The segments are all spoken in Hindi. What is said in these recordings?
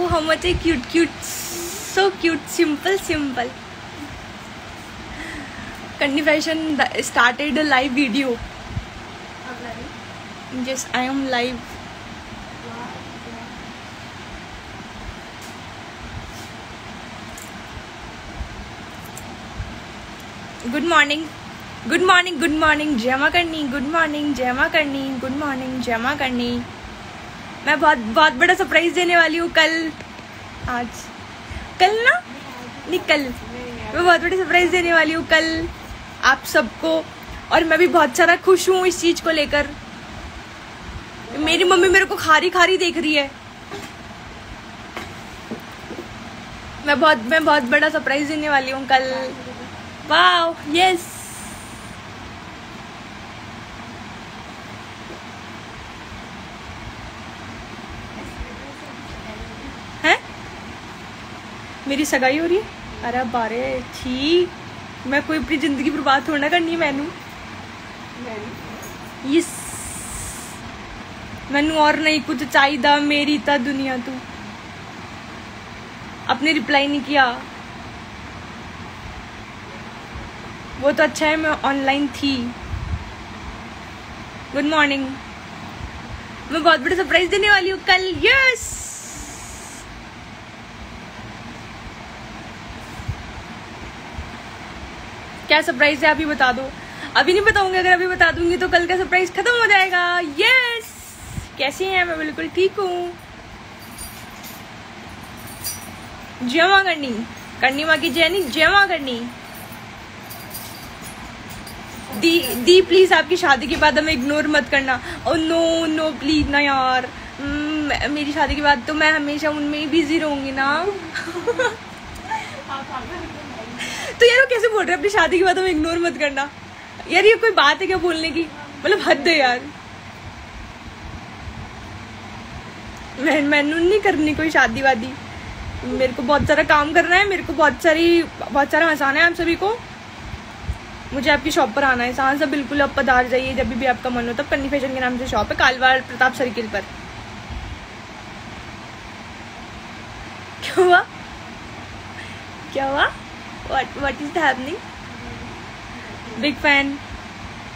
how much I cute, so cute, simple. Kanni Fashion started a live video. Yes, I am live. Good morning, जय मां करनी. गुड मॉर्निंग, जय मां करनी. गुड मॉर्निंग, जय मां करनी. मैं बहुत बड़ा सरप्राइज देने वाली हूँ कल मैं बहुत बड़ी सरप्राइज देने वाली हूँ कल आप सबको. और मैं भी बहुत सारा खुश हूँ इस चीज को लेकर. मेरी मम्मी मेरे को खारी देख रही है. मैं बहुत बड़ा सरप्राइज देने वाली हूँ कल. Wow, yes. हैं? मेरी सगाई हो रही है. अरे बारे ठीक. मैं कोई अपनी जिंदगी बर्बाद थोड़ा ना करनी है. मैनू और नहीं कुछ चाहिए. मेरी ता दुनिया तू. आपने रिप्लाई नहीं किया. वो तो अच्छा है मैं ऑनलाइन थी. Good morning. मैं बहुत बड़ा सरप्राइज देने वाली हूँ कल. यस. क्या सरप्राइज है अभी बता दो. अभी नहीं बताऊंगी. अगर अभी बता दूंगी तो कल का सरप्राइज खत्म हो जाएगा. यस. कैसी हैं? मैं बिल्कुल ठीक हूँ. जय मां करनी माँ की जय. नहीं, जय मां करनी. दी प्लीज आपकी शादी के बाद हमें इग्नोर मत करना. ओ नो प्लीज ना यार. मेरी शादी के बाद तो मैं हमेशा उनमें ही बिजी रहूंगी ना. तो यार वो कैसे बोल रहे हैं अपनी शादी के बाद हमें इग्नोर मत करना. यार ये कोई बात है क्या बोलने की. मतलब हद है यार. मैंने नहीं करनी कोई शादी वादी. मेरे को बहुत सारा काम करना है. मेरे को बहुत सारा हंसाना है आप सभी को. मुझे आपकी शॉप पर आना है. सांस बिल्कुल आप पधार जाइए जब भी आपका मन हो. तब कन्नी फैशन के नाम से शॉप है कालवाड़ प्रताप सर्किल पर. क्या हुआ? What is happening? Big fan.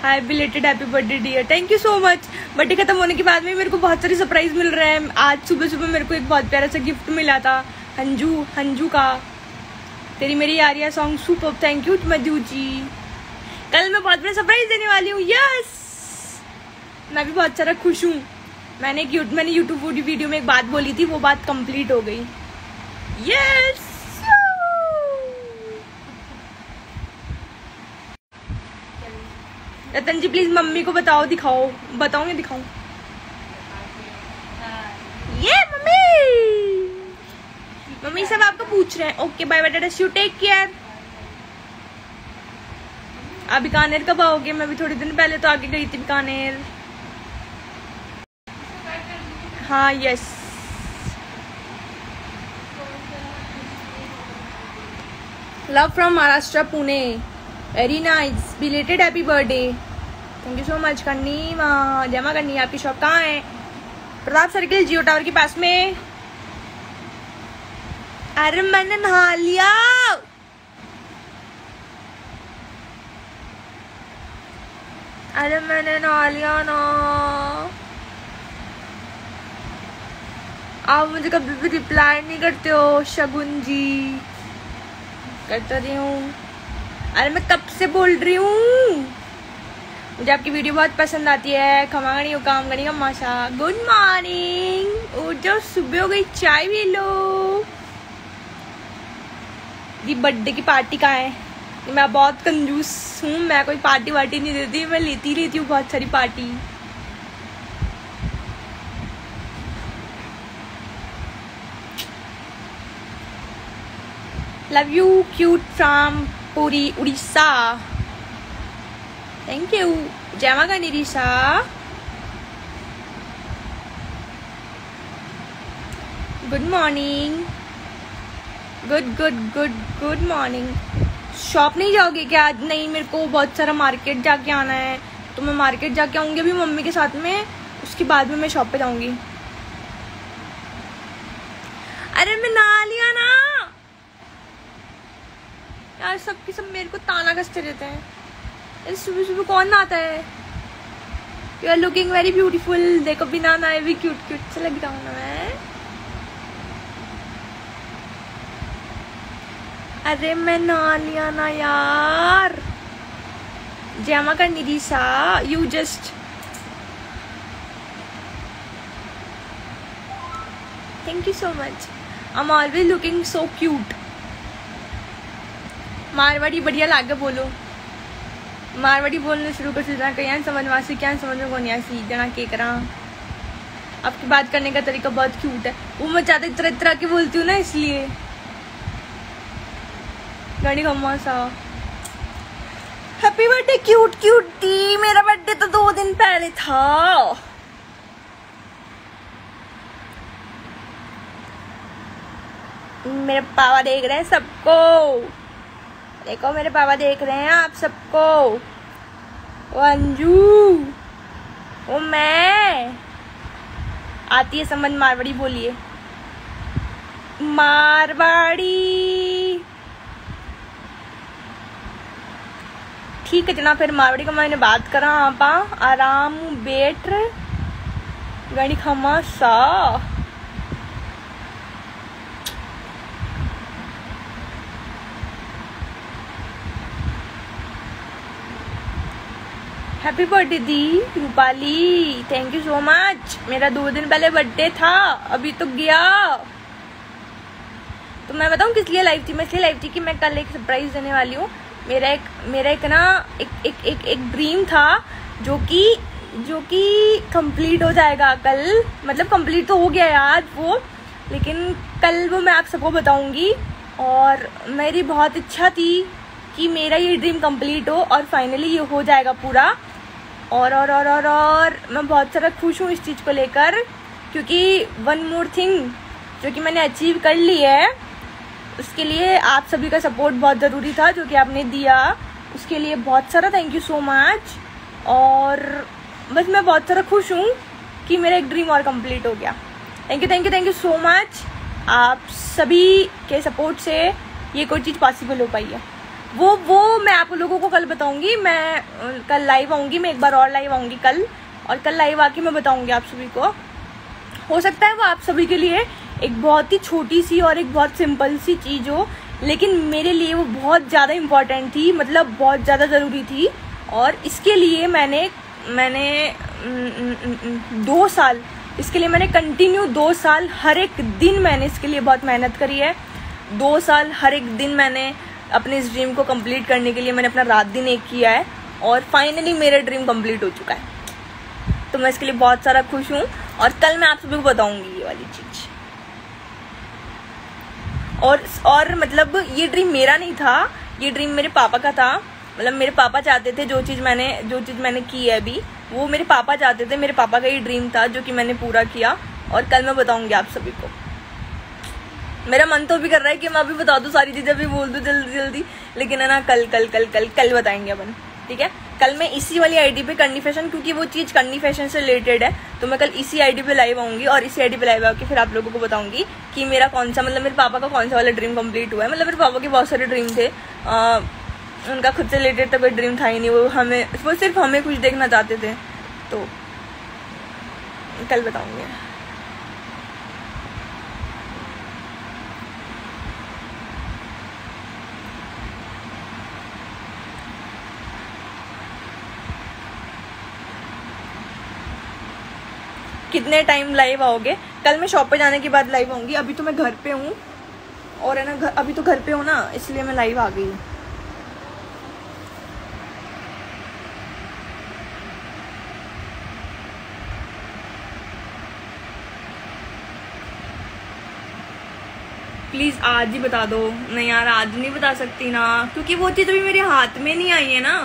Hi belated happy birthday dear. Thank you so much. Birthday खत्म होने के बाद में मेरे को बहुत सारी सरप्राइज मिल रहे हैं. आज सुबह मेरे को एक बहुत प्यारा सा गिफ्ट मिला था हंजू का. तेरी मेरी यारिया song super. Thank you Madhu ji. कल मैं बहुत बड़ा सरप्राइज देने वाली हूँ. यस. मैं भी बहुत सारा खुश हूँ. मैंने यूट्यूब वीडियो में एक बात बोली थी. वो बात कंप्लीट हो गई. Yes. Ratan ji please mummy को बताओ. दिखाओ. बताओ मैं दिखाऊं. ये मम्मी सब आपको पूछ रहे हैं. Okay bye bye. You take care. आप बीकानेर कब आओगे? मैं भी थोड़ी दिन पहले तो आगे गई थी बीकानेर. हाँ yes. Love from Maharashtra Pune. Very nice. Belated happy birthday. Thank you so much. करनी जय मां करनी. आपकी शॉप कहाँ है? प्रताप सर्किल जियो टावर के पास में. अरे मैंने नहा लिया. ना. आप मुझे कभी भी रिप्लाई नहीं करते हो शगुन जी. करता रही हूँ. अरे मैं कब से बोल रही हूँ. मुझे आपकी वीडियो बहुत पसंद आती है. खमागणी हो काम करेगा माशा. Good morning. उठ जाओ. सुबह हो गई. चाय भी लो. दी बर्थडे की पार्टी कहाँ है? मैं बहुत कंजूस हूँ. मैं कोई पार्टी वार्टी नहीं देती. मैं लेती हूँ बहुत सारी party. Love you cute from Puri Orissa. Thank you. जय मां करनी रिशा. Good morning. Good morning. Shop नहीं जाओगे क्या आज? नहीं, मेरे को बहुत सारा मार्केट जाके आना है. तो मैं मार्केट जाके आऊंगी अभी मम्मी के साथ में. उसके बाद में मैं शॉप पे जाऊंगी. अरे मैं नहा लिया ना यार। सबके सब मेरे को ताना कसते रहते हैं। अरे सुबह सुबह कौन नहाता है? You are looking very beautiful. देखो बिना नहाए भी क्यूट क्यूट से लग रहा हूँ ना मैं। अरे मैं नहा लिया ना यार। जमा करनी थी सा। You just thank you so much. I am always looking so cute. Marwari बढ़िया लागे बोलो। मारवाड़ी बोलने शुरू कर देना। क्या समझ वासी क्या समझ में कौन यासी जना के करा। आपकी बात करने का तरीका बहुत क्यूट है। वो मैं ज्यादा तरह तरह की बोलती हूँ ना इसलिए। गाड़ी खम्मा सा। Happy birthday cute cute T. मेरा बर्थडे तो 2 दिन पहले था। मेरे पापा देख रहे हैं सबको। देखो मेरे पापा देख रहे हैं आप सबको। वो अंजू, वो मैं आती है समझ। मारवाड़ी बोलिए। मारवाड़ी ठीक है जना। फिर मारवाड़ी का मैंने बात करा। आपा आराम बैठ गाड़ी खमा सा। Happy birthday the Rupali. Thank you so much. मेरा 2 दिन पहले बर्थडे था। अभी तो गया। तो मैं बताऊं किस लिए लाइव थी? मैं इसलिए लाइव थी कि मैं कल एक सरप्राइज देने वाली हूँ। मेरा एक ना एक ड्रीम था जो कि कंप्लीट हो जाएगा कल। मतलब कंप्लीट तो हो गया यार वो, लेकिन कल वो मैं आप सबको बताऊंगी। और मेरी बहुत इच्छा थी कि मेरा ये ड्रीम कंप्लीट हो और फाइनली ये हो जाएगा पूरा। और मैं बहुत सारा खुश हूँ इस चीज़ को लेकर, क्योंकि वन मोर थिंग जो कि मैंने अचीव कर ली है, उसके लिए आप सभी का सपोर्ट बहुत ज़रूरी था जो कि आपने दिया। उसके लिए बहुत सारा थैंक यू सो मच। और बस मैं बहुत सारा खुश हूँ कि मेरा एक ड्रीम और कंप्लीट हो गया। Thank you so much. आप सभी के सपोर्ट से ये कोई चीज़ पॉसिबल हो पाई है। वो मैं आप लोगों को कल बताऊंगी। मैं कल लाइव आऊंगी। मैं एक बार और लाइव आऊंगी कल, और कल लाइव आके मैं बताऊंगी आप सभी को। हो सकता है वो आप सभी के लिए एक बहुत ही छोटी सी और एक बहुत सिंपल सी चीज़ हो, लेकिन मेरे लिए वो बहुत ज़्यादा इम्पोर्टेंट थी। मतलब बहुत ज़्यादा ज़रूरी थी। और इसके लिए मैंने 2 साल, इसके लिए मैंने कंटिन्यू 2 साल हर एक दिन मैंने इसके लिए बहुत मेहनत करी है। 2 साल हर एक दिन मैंने अपने इस ड्रीम को कंप्लीट करने के लिए मैंने अपना रात दिन एक किया है। और फाइनली मेरा ड्रीम कंप्लीट हो चुका है। तो मैं इसके लिए बहुत सारा खुश हूँ। और कल मैं आप सभी को बताऊंगी ये वाली चीज़। और मतलब ये ड्रीम मेरा नहीं था, ये ड्रीम मेरे पापा का था। मतलब मेरे पापा चाहते थे जो चीज़ मैंने की है अभी, वो मेरे पापा चाहते थे। मेरे पापा का ये ड्रीम था जो कि मैंने पूरा किया। और कल मैं बताऊंगी आप सभी को। मेरा मन तो भी कर रहा है कि मैं अभी बता दूं, सारी चीजें अभी बोल दूं जल्दी जल्दी, लेकिन है ना कल बताएंगे अपन। ठीक है, कल मैं इसी वाली आईडी पे करनी फैशन, क्योंकि वो चीज करनी फैशन से रिलेटेड है। तो मैं कल इसी आईडी पे लाइव आऊंगी और इसी आईडी पे लाइव आके फिर आप लोगों को बताऊंगी कि मेरा कौन सा, मतलब मेरे पापा का कौन सा वाला ड्रीम कंप्लीट हुआ है। मतलब मेरे पापा के बहुत सारे ड्रीम थे। उनका खुद से रिलेटेड तो कोई ड्रीम था ही नहीं। वो सिर्फ हमें कुछ देखना चाहते थे। तो कल बताऊंगी। कितने टाइम लाइव आओगे? कल मैं शॉप पे जाने के बाद लाइव आऊंगी। अभी तो मैं घर पे हूँ, और है ना अभी तो घर पे हूँ ना, इसलिए मैं लाइव आ गई हूँ। प्लीज आज ही बता दो। नहीं यार आज नहीं बता सकती ना, क्योंकि वो चीज अभी मेरे हाथ में नहीं आई है ना।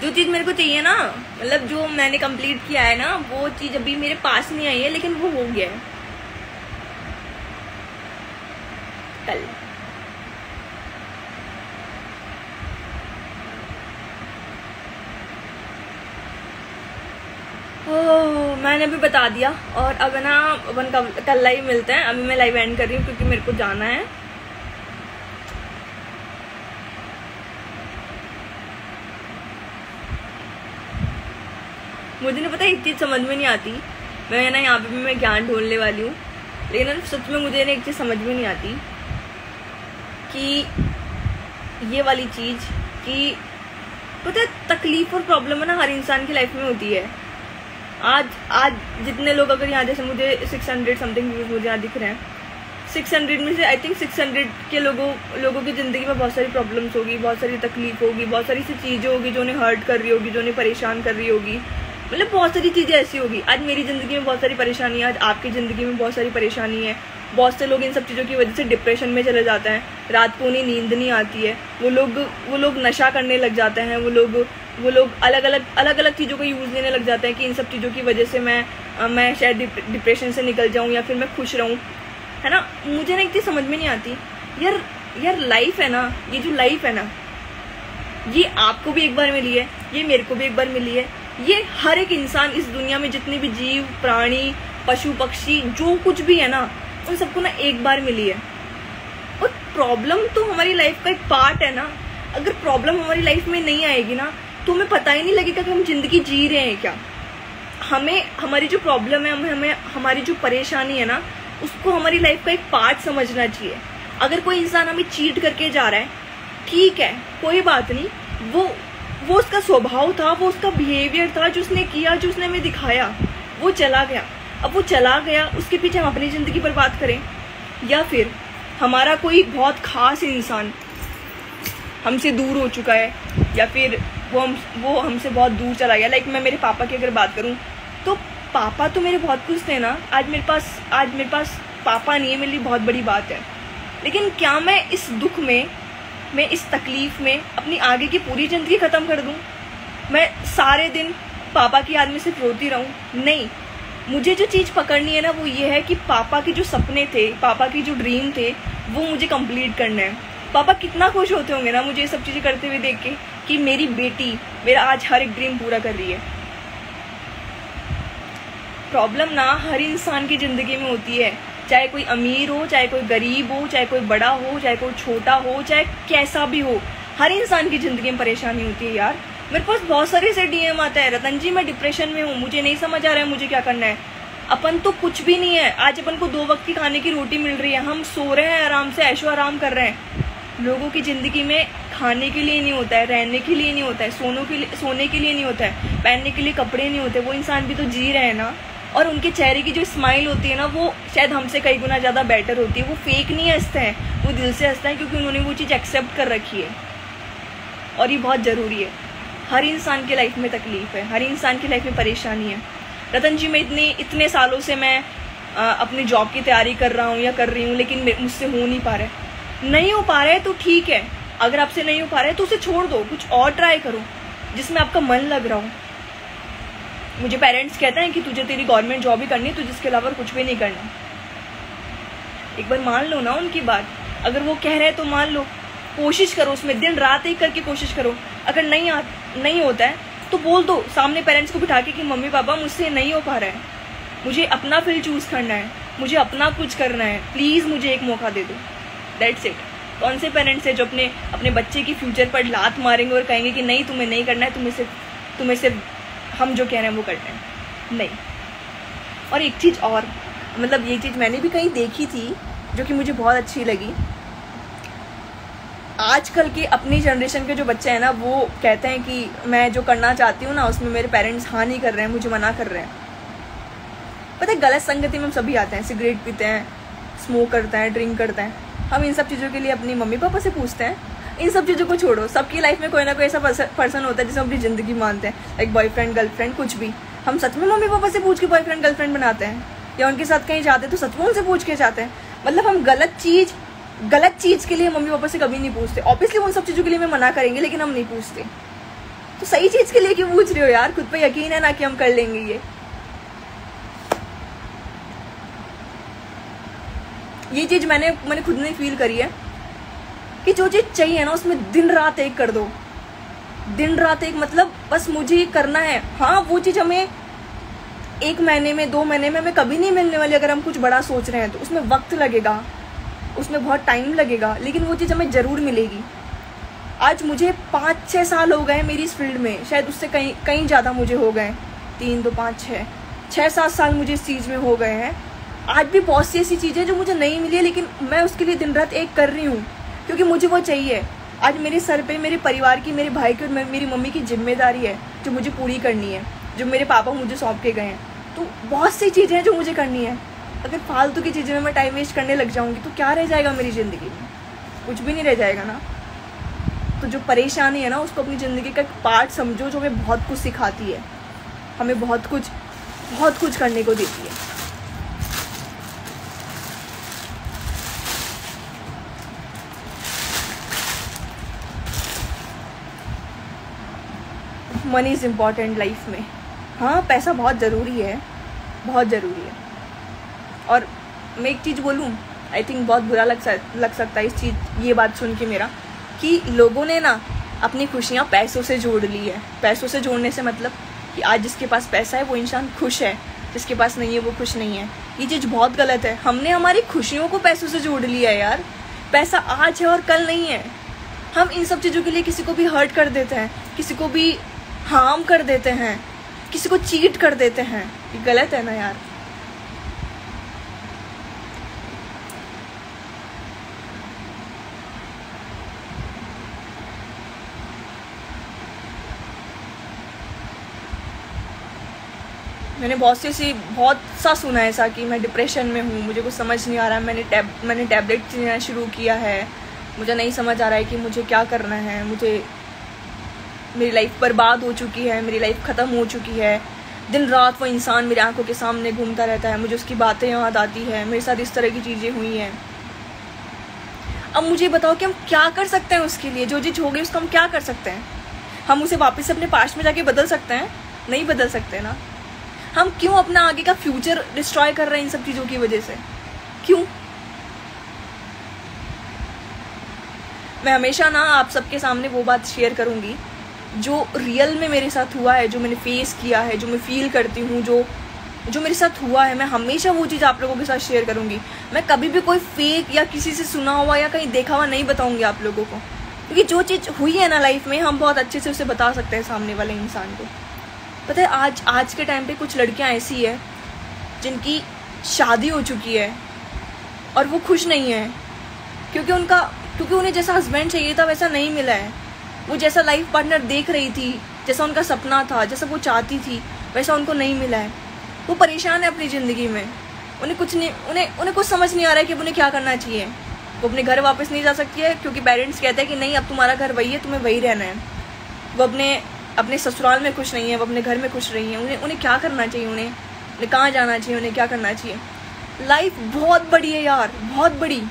जो चीज मेरे को चाहिए ना, मतलब जो मैंने कंप्लीट किया है ना, वो चीज अभी मेरे पास नहीं आई है, लेकिन वो हो गया है कल। ओह मैंने भी बता दिया। और अब ना अपन कल लाइव मिलते हैं। अभी मैं लाइव एंड कर रही हूँ क्योंकि मेरे को जाना है। मुझे नहीं पता, एक चीज समझ में नहीं आती। मैं ना यहाँ पे भी मैं ज्ञान ढूंढने वाली हूँ, लेकिन सच में मुझे ना एक चीज समझ में नहीं आती कि ये वाली चीज कि पता है तकलीफ और प्रॉब्लम है ना हर इंसान की लाइफ में होती है। आज जितने लोग, अगर यहाँ जैसे मुझे 600 समथिंग व्यूज मुझे यहाँ दिख रहे हैं, 600 में से आई थिंक 600 के लोगों की जिंदगी में बहुत सारी प्रॉब्लम्स होगी, बहुत सारी तकलीफ होगी, बहुत सारी सी चीजें होगी जो उन्हें हर्ट कर रही होगी, जो उन्हें परेशान कर रही होगी। मतलब बहुत सारी चीजें ऐसी होगी। आज मेरी जिंदगी में बहुत सारी परेशानी है, आज आपकी जिंदगी में बहुत सारी परेशानी है। बहुत से लोग इन सब चीज़ों की वजह से डिप्रेशन में चले जाते हैं, रात को उन्हें नींद नहीं आती है, वो लोग नशा करने लग जाते हैं, वो लोग अलग अलग चीज़ों का यूज़ लेने लग जाते हैं कि इन सब चीज़ों की वजह से मैं शायद डिप्रेशन से निकल जाऊँ या फिर मैं खुश रहूँ, है ना। मुझे ना एक चीज़ समझ में नहीं आती यार लाइफ है ना, ये जो लाइफ है ना, ये आपको भी एक बार मिली है, ये मेरे को भी एक बार मिली है, ये हर एक इंसान इस दुनिया में जितने भी जीव प्राणी पशु पक्षी जो कुछ भी है ना, उन सबको ना एक बार मिली है। और प्रॉब्लम तो हमारी लाइफ का एक पार्ट है ना। अगर प्रॉब्लम हमारी लाइफ में नहीं आएगी ना तो हमें पता ही नहीं लगेगा कि हम जिंदगी जी रहे हैं क्या। हमें हमारी जो प्रॉब्लम है, हमें हमारी जो परेशानी है ना, उसको हमारी लाइफ का एक पार्ट समझना चाहिए। अगर कोई इंसान हमें चीट करके जा रहा है, ठीक है, कोई बात नहीं, वो उसका स्वभाव था, वो उसका बिहेवियर था, जो उसने किया, जो उसने हमें दिखाया, वो चला गया। अब वो चला गया, उसके पीछे हम अपनी जिंदगी बर्बाद करें, या फिर हमारा कोई बहुत खास इंसान हमसे दूर हो चुका है, या फिर वो हमसे बहुत दूर चला गया। लाइक मैं मेरे पापा की अगर बात करूं तो पापा तो मेरे बहुत कुछ थे ना। आज मेरे पास पापा नहीं है, मेरे लिए बहुत बड़ी बात है। लेकिन क्या मैं इस दुख में, मैं इस तकलीफ में अपनी आगे की पूरी जिंदगी खत्म कर दूं? मैं सारे दिन पापा की याद में सिर्फ रोती रहूं? नहीं, मुझे जो चीज़ पकड़नी है ना वो ये है कि पापा के जो सपने थे, पापा की जो ड्रीम थे, वो मुझे कंप्लीट करना है। पापा कितना खुश होते होंगे ना मुझे ये सब चीज़ें करते हुए देख के कि मेरी बेटी मेरा आज हर एक ड्रीम पूरा कर रही है। प्रॉब्लम ना हर इंसान की ज़िंदगी में होती है, चाहे कोई अमीर हो, चाहे कोई गरीब हो, चाहे कोई बड़ा हो, चाहे कोई छोटा हो, चाहे कैसा भी हो, हर इंसान की ज़िंदगी में परेशानी होती है यार। मेरे पास बहुत सारे से डीएम आता है, रतन जी मैं डिप्रेशन में हूँ, मुझे नहीं समझ आ रहा है मुझे क्या करना है। अपन तो कुछ भी नहीं है, आज अपन को 2 वक्त की खाने की रोटी मिल रही है, हम सो रहे हैं आराम से, ऐशो आराम कर रहे हैं। लोगों की ज़िंदगी में खाने के लिए नहीं होता है, रहने के लिए नहीं होता है, सोने के लिए नहीं होता है, पहनने के लिए कपड़े नहीं होते। वो इंसान भी तो जी रहे हैं ना। और उनके चेहरे की जो स्माइल होती है ना, वो शायद हमसे कई गुना ज़्यादा बेटर होती है। वो फेक नहीं हंसते हैं, वो दिल से हंसते हैं, क्योंकि उन्होंने वो चीज़ एक्सेप्ट कर रखी है। और ये बहुत ज़रूरी है। हर इंसान की लाइफ में तकलीफ है, हर इंसान की लाइफ में परेशानी है। रतन जी मैं इतने सालों से मैं अपनी जॉब की तैयारी कर रहा हूँ या कर रही हूँ, लेकिन मुझसे हो नहीं पा रहा है। नहीं हो पा रहा है तो ठीक है, अगर आपसे नहीं हो पा रहा है तो उसे छोड़ दो, कुछ और ट्राई करो जिसमें आपका मन लग रहा हो। मुझे पेरेंट्स कहते हैं कि तुझे तेरी गवर्नमेंट जॉब ही करनी है, तुझे इसके अलावा कुछ भी नहीं करना। एक बार मान लो ना उनकी बात, अगर वो कह रहे हैं तो मान लो, कोशिश करो, उसमें दिन रात एक करके कोशिश करो। अगर नहीं होता है तो बोल दो सामने पेरेंट्स को बिठा के कि मम्मी पापा मुझसे नहीं हो पा रहा है, मुझे अपना फील्ड चूज करना है, मुझे अपना कुछ करना है, प्लीज मुझे एक मौका दे दो। That's it. कौन से पेरेंट्स है जो अपने बच्चे की फ्यूचर पर लात मारेंगे और कहेंगे कि नहीं तुम्हें नहीं करना है, तुम्हें सिर्फ हम जो कह रहे हैं वो करना है? नहीं। और एक चीज़ और, मतलब ये चीज़ मैंने भी कहीं देखी थी जो कि मुझे बहुत अच्छी लगी। आजकल के अपनी जनरेशन के जो बच्चे हैं ना, वो कहते हैं कि मैं जो करना चाहती हूँ ना उसमें मेरे पेरेंट्स हाँ नहीं कर रहे हैं, मुझे मना कर रहे हैं। पता है गलत संगति में हम सभी आते हैं, सिगरेट पीते हैं, स्मोक करते हैं, ड्रिंक करते हैं। हम इन सब चीज़ों के लिए अपनी मम्मी पापा से पूछते हैं। इन सब चीज़ों को छोड़ो, सबकी लाइफ में कोई ना कोई ऐसा पर्सन होता है जिसे हम अपनी ज़िंदगी मानते हैं, लाइक बॉयफ्रेंड गर्लफ्रेंड कुछ भी। हम सच में मम्मी पापा से पूछ के बॉयफ्रेंड गर्लफ्रेंड बनाते हैं, या उनके साथ कहीं जाते हैं तो सच में उनसे पूछ के जाते हैं। मतलब हम गलत चीज़ के लिए मम्मी पापा से कभी नहीं पूछते। ऑब्वियसली उन सब चीज़ों के लिए मैं मना करेंगे, लेकिन हम नहीं पूछते। तो सही चीज़ के लिए क्यों पूछ रहे हो यार? खुद पे यकीन है ना कि हम कर लेंगे ये चीज़ मैंने खुद ने फील करी है कि जो चीज़ चाहिए ना उसमें दिन रात एक कर दो, दिन रात एक, मतलब बस मुझे ये करना है। हाँ वो चीज़ हमें 1 महीने में 2 महीने में हमें कभी नहीं मिलने वाली। अगर हम कुछ बड़ा सोच रहे हैं तो उसमें वक्त लगेगा, उसमें बहुत टाइम लगेगा, लेकिन वो चीज़ हमें ज़रूर मिलेगी। आज मुझे 5-6 साल हो गए मेरी इस फील्ड में, शायद उससे कहीं ज़्यादा मुझे हो गए, 3 2 5 6-7 साल मुझे इस चीज़ में हो गए हैं। आज भी बहुत सी ऐसी चीज़ें जो मुझे नहीं मिली है, लेकिन मैं उसके लिए दिन रात एक कर रही हूँ, क्योंकि मुझे वो चाहिए। आज मेरे सर पे मेरे परिवार की, मेरे भाई की और मेरी मम्मी की जिम्मेदारी है जो मुझे पूरी करनी है, जो मेरे पापा मुझे सौंप के गए हैं। तो बहुत सी चीज़ें हैं जो मुझे करनी है। अगर फालतू की चीज़ें में मैं टाइम वेस्ट करने लग जाऊँगी तो क्या रह जाएगा मेरी ज़िंदगी में? कुछ भी नहीं रह जाएगा ना। तो जो परेशानी है ना, उसको अपनी ज़िंदगी का एक पार्ट समझो, जो हमें बहुत कुछ सिखाती है, हमें बहुत कुछ करने को देती है। मनी इज़ इम्पॉर्टेंट लाइफ में। हाँ, पैसा बहुत ज़रूरी है, बहुत ज़रूरी है। और मैं एक चीज़ बोलूँ, आई थिंक बहुत बुरा लग सकता है ये बात सुन के मेरा, कि लोगों ने ना अपनी खुशियाँ पैसों से जोड़ ली है। पैसों से जोड़ने से मतलब कि आज जिसके पास पैसा है वो इंसान खुश है, जिसके पास नहीं है वो खुश नहीं है। ये चीज़ बहुत गलत है। हमने हमारी खुशियों को पैसों से जोड़ लिया है यार। पैसा आज है और कल नहीं है। हम इन सब चीज़ों के लिए किसी को भी हर्ट कर देते हैं, किसी को भी हार्म कर देते हैं, किसी को चीट कर देते हैं। ये गलत है ना यार। मैंने बहुत सा सुना है ऐसा कि मैं डिप्रेशन में हूँ, मुझे कुछ समझ नहीं आ रहा है, मैंने टैबलेट लेना शुरू किया है, मुझे नहीं समझ आ रहा है कि मुझे क्या करना है, मेरी लाइफ बर्बाद हो चुकी है, मेरी लाइफ ख़त्म हो चुकी है। दिन रात वो इंसान मेरी आंखों के सामने घूमता रहता है, मुझे उसकी बातें याद आती है, मेरे साथ इस तरह की चीज़ें हुई हैं। अब मुझे बताओ कि हम क्या कर सकते हैं उसके लिए? जो चीज़ हो गई उसको हम क्या कर सकते हैं? हम उसे वापस से अपने पास्ट में जाके बदल सकते हैं? नहीं बदल सकते ना। हम क्यों अपना आगे का फ्यूचर डिस्ट्रॉय कर रहे हैं इन सब चीज़ों की वजह से? क्यों? मैं हमेशा ना आप सबके सामने वो बात शेयर करूंगी जो रियल में मेरे साथ हुआ है, जो मैंने फेस किया है, जो मैं फील करती हूँ, जो मेरे साथ हुआ है। मैं हमेशा वो चीज़ आप लोगों के साथ शेयर करूंगी। मैं कभी भी कोई फेक या किसी से सुना हुआ या कहीं देखा हुआ नहीं बताऊंगी आप लोगों को, क्योंकि जो चीज़ हुई है ना लाइफ में, हम बहुत अच्छे से उसे बता सकते हैं सामने वाले इंसान को। पता है, आज के टाइम पे कुछ लड़कियां ऐसी है जिनकी शादी हो चुकी है और वो खुश नहीं है, क्योंकि उन्हें जैसा हस्बैंड चाहिए था वैसा नहीं मिला है। वो जैसा लाइफ पार्टनर देख रही थी, जैसा उनका सपना था, जैसा वो चाहती थी, वैसा उनको नहीं मिला है। वो परेशान है अपनी ज़िंदगी में। उन्हें कुछ समझ नहीं आ रहा है कि उन्हें क्या करना चाहिए। वो अपने घर वापस नहीं जा सकती है क्योंकि पेरेंट्स कहते हैं कि नहीं, अब तुम्हारा घर वही है, तुम्हें वही रहना है। वो अपने ससुराल में खुश नहीं है, वो अपने घर में खुश नहीं है। उन्हें क्या करना चाहिए? उन्हें कहाँ जाना चाहिए? उन्हें क्या करना चाहिए? लाइफ बहुत बड़ी है यार, बहुत बड़ी।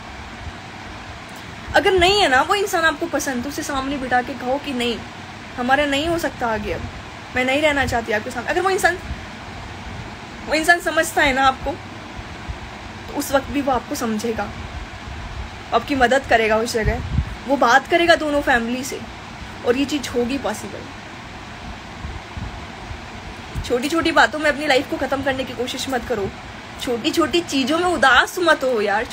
अगर नहीं है ना वो इंसान आपको पसंद, तो उसे सामने बिठा के कहो कि नहीं, हमारा नहीं हो सकता आगे, अब मैं नहीं रहना चाहती आपके सामने। अगर वो इंसान समझता है ना आपको, तो उस वक्त भी वो आपको समझेगा, आपकी मदद करेगा उस जगह, वो बात करेगा दोनों फैमिली से, और ये चीज़ होगी पॉसिबल। छोटी छोटी बातों में अपनी लाइफ को ख़त्म करने की कोशिश मत करो। छोटी छोटी चीज़ों में उदास मत हो यार।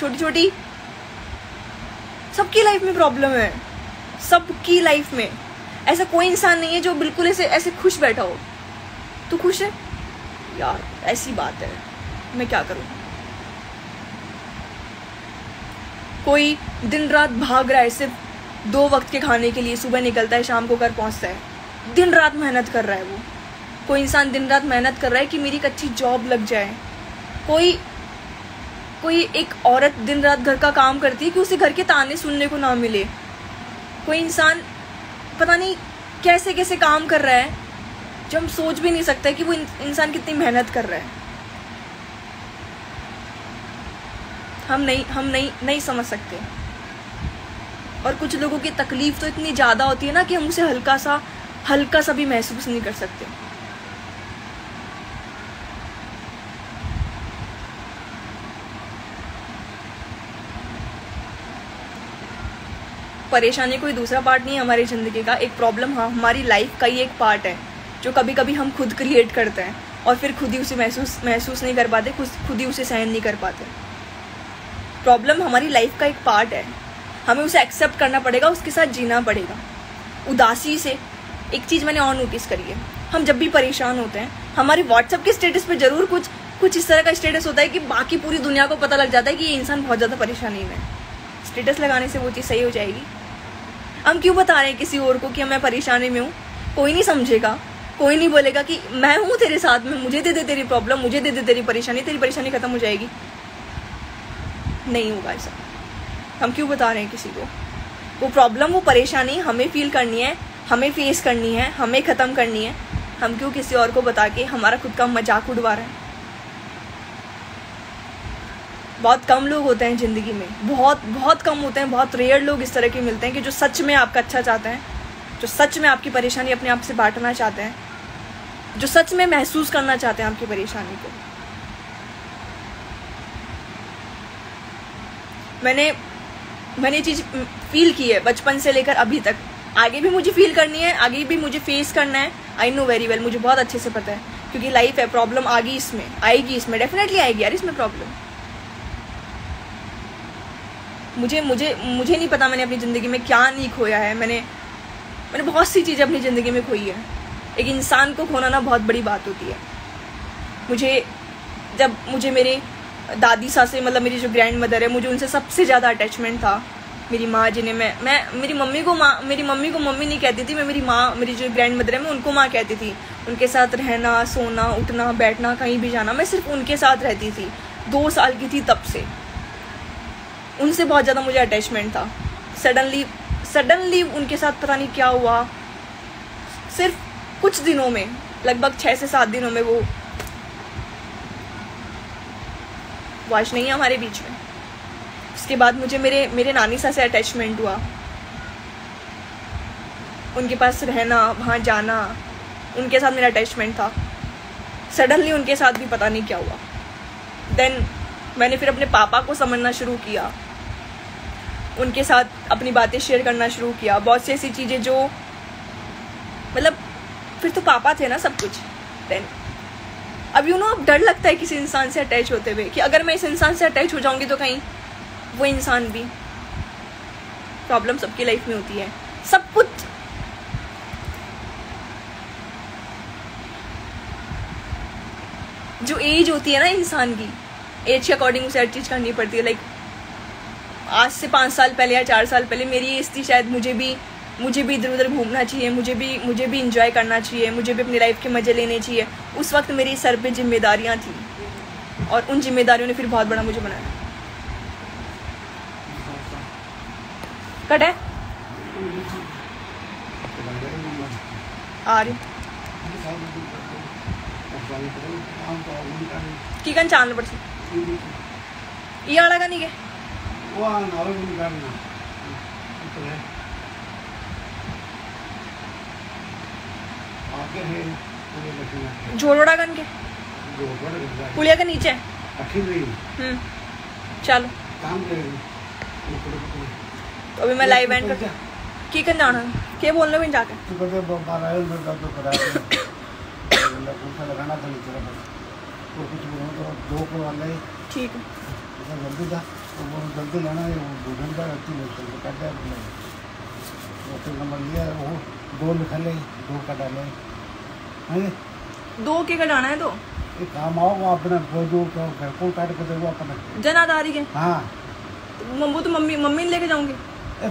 सबकी लाइफ में प्रॉब्लम है, सबकी लाइफ में। ऐसा कोई इंसान नहीं है जो बिल्कुल ऐसे खुश बैठा हो। तू खुश है यार, ऐसी बात है, मैं क्या करूं। कोई दिन रात भाग रहा है सिर्फ 2 वक्त के खाने के लिए, सुबह निकलता है शाम को घर पहुंचता है, दिन रात मेहनत कर रहा है वो। कोई इंसान दिन रात मेहनत कर रहा है कि मेरी एक अच्छी जॉब लग जाए। कोई एक औरत दिन रात घर का काम करती है कि उसे घर के ताने सुनने को ना मिले। कोई इंसान पता नहीं कैसे कैसे काम कर रहा है, जो हम सोच भी नहीं सकते कि वो इंसान कितनी मेहनत कर रहा है। हम नहीं समझ सकते। और कुछ लोगों की तकलीफ तो इतनी ज़्यादा होती है ना कि हम उसे हल्का सा भी महसूस नहीं कर सकते। परेशानी कोई दूसरा पार्ट नहीं है हमारी ज़िंदगी का, एक प्रॉब्लम हाँ हमारी लाइफ का ही एक पार्ट है, जो कभी कभी हम खुद क्रिएट करते हैं। और फिर खुद ही उसे महसूस नहीं कर पाते, खुद ही उसे सहन नहीं कर पाते। प्रॉब्लम हमारी लाइफ का एक पार्ट है, हमें उसे एक्सेप्ट करना पड़ेगा, उसके साथ जीना पड़ेगा। उदासी से एक चीज़ मैंने और नोटिस करी है, हम जब भी परेशान होते हैं हमारे व्हाट्सएप के स्टेटस पे जरूर कुछ इस तरह का स्टेटस होता है कि बाकी पूरी दुनिया को पता लग जाता है कि ये इंसान बहुत ज़्यादा परेशानी में है। स्टेटस लगाने से वो चीज़ सही हो जाएगी? हम क्यों बता रहे हैं किसी और को कि मैं परेशानी में हूँ? कोई नहीं समझेगा, कोई नहीं बोलेगा कि मैं हूँ तेरे साथ में, मुझे दे दे तेरी प्रॉब्लम, मुझे दे दे तेरी परेशानी खत्म हो जाएगी। नहीं होगा ऐसा। हम क्यों बता रहे हैं किसी को? वो प्रॉब्लम, वो परेशानी हमें फील करनी है, हमें फेस करनी है, हमें ख़त्म करनी है। हम क्यों किसी और को बता के हमारा खुद का मजाक उड़वा रहे हैं? बहुत कम लोग होते हैं ज़िंदगी में, बहुत कम होते हैं, बहुत रेयर लोग इस तरह के मिलते हैं कि जो सच में आपका अच्छा चाहते हैं, जो सच में आपकी परेशानी अपने आप से बांटना चाहते हैं, जो सच में महसूस करना चाहते हैं आपकी परेशानी को। मैंने ये चीज़ फील की है बचपन से लेकर अभी तक, आगे भी मुझे फील करनी है, आगे भी मुझे फेस करना है। आई नो वेरी वेल, मुझे बहुत अच्छे से पता है, क्योंकि लाइफ है, प्रॉब्लम आएगी, इसमें डेफिनेटली आएगी यार, इसमें प्रॉब्लम। मुझे नहीं पता मैंने अपनी ज़िंदगी में क्या नहीं खोया है। मैंने बहुत सी चीज़ें अपनी ज़िंदगी में खोई है। एक इंसान को खोना ना बहुत बड़ी बात होती है। जब मुझे मेरे दादी सास से, मतलब मेरी जो ग्रैंड मदर है, मुझे उनसे सबसे ज़्यादा अटैचमेंट था। मेरी माँ, जिन्हें मैं मेरी मम्मी को मम्मी नहीं कहती थी, मैं मेरी जो ग्रैंड मदर है मैं उनको माँ कहती थी। उनके साथ रहना, सोना, उठना, बैठना, कहीं भी जाना, मैं सिर्फ उनके साथ रहती थी। 2 साल की थी तब से उनसे बहुत ज़्यादा मुझे अटैचमेंट था। सडनली उनके साथ पता नहीं क्या हुआ, सिर्फ कुछ दिनों में, लगभग 6 से 7 दिनों में वो आज नहीं है हमारे बीच में। उसके बाद मुझे मेरे नानी सा से अटैचमेंट हुआ। उनके पास रहना, वहाँ जाना, उनके साथ मेरा अटैचमेंट था। सडनली उनके साथ भी पता नहीं क्या हुआ। देन मैंने फिर अपने पापा को समझना शुरू किया, उनके साथ अपनी बातें शेयर करना शुरू किया, बहुत सी ऐसी चीज़ें जो, मतलब फिर तो पापा थे ना सब कुछ। देन अब अब डर लगता है किसी इंसान से अटैच होते हुए कि अगर मैं इस इंसान से अटैच हो जाऊंगी तो कहीं वो इंसान भी। प्रॉब्लम सबकी लाइफ में होती है, सब कुछ। जो एज होती है ना इंसान की, एज के अकॉर्डिंग उसे हर चीज़ करनी पड़ती है। लाइक आज से 5 साल पहले या 4 साल पहले मेरी एज थी, शायद मुझे भी इधर उधर घूमना चाहिए, मुझे भी इंजॉय करना चाहिए, मुझे भी अपनी लाइफ के मज़े लेने चाहिए। उस वक्त मेरी सर पे जिम्मेदारियां थी और उन जिम्मेदारियों ने फिर बहुत बड़ा मुझे बनाया। कट है आ रही की कन चाल पड़ ये वाला का नहीं के झोड़ोड़ा कन के पुलिया के नीचे। चलो तो अभी मैं लाइव एंड कर की कर जाना क्या बोलने में जाके ठीक है जल्दी लेना है। नंबर लिया वो 2 लिखा ले, 2 का डाले 2 के कटाना है तो काम आओ अपना जो घर को काट के देगा अपना जनाधारी के। हाँ वो तो मम्मी लेके जाऊंगी।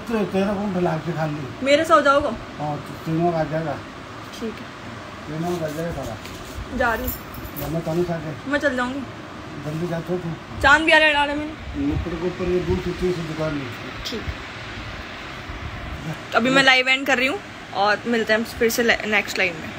तो तेरा कौन ढला के खा ली मेरे साथ जाओगा? हाँ तीनों का आ जाएगा। ठीक है तीनों का आ जाएगा सारा। जा रही हूँ मैं तो नहीं, मैं चल जाऊंगी। जल्दी जा तो चांद भी आ रहा है मैंने ऊपर के ऊपर ये दूर से दुकान में। ठीक तो अभी मैं लाइव एंड कर रही हूँ और मिलते हैं फिर से नेक्स्ट लाइव में।